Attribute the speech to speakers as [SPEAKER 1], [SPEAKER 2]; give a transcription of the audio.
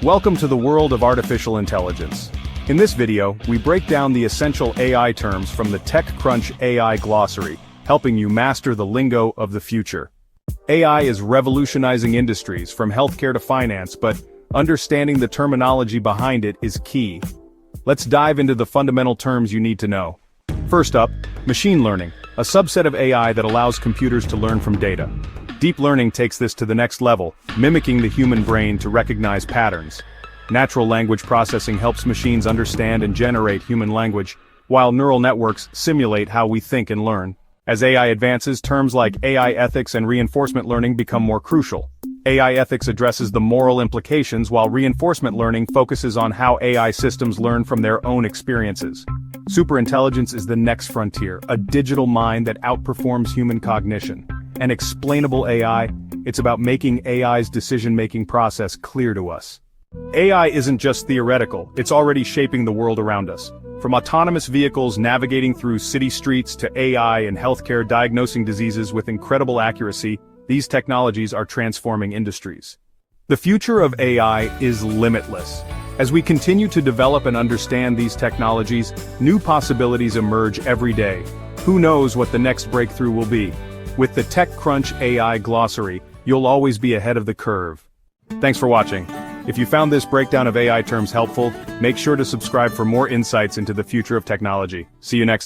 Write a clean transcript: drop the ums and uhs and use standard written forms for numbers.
[SPEAKER 1] Welcome to the world of artificial intelligence. In this video, we break down the essential AI terms from the TechCrunch AI glossary, helping you master the lingo of the future. AI is revolutionizing industries from healthcare to finance, but understanding the terminology behind it is key. Let's dive into the fundamental terms you need to know. First up, machine learning, a subset of AI that allows computers to learn from data. Deep learning takes this to the next level, mimicking the human brain to recognize patterns. Natural language processing helps machines understand and generate human language, while neural networks simulate how we think and learn. As AI advances, terms like AI ethics and reinforcement learning become more crucial. AI ethics addresses the moral implications, while reinforcement learning focuses on how AI systems learn from their own experiences. Superintelligence is the next frontier, a digital mind that outperforms human cognition. And explainable AI, it's about making AI's decision-making process clear to us. AI isn't just theoretical, it's already shaping the world around us. From autonomous vehicles navigating through city streets to AI and healthcare diagnosing diseases with incredible accuracy, these technologies are transforming industries. The future of AI is limitless. As we continue to develop and understand these technologies, new possibilities emerge every day. Who knows what the next breakthrough will be? With the TechCrunch AI glossary, you'll always be ahead of the curve. Thanks for watching. If you found this breakdown of AI terms helpful, make sure to subscribe for more insights into the future of technology. See you next time.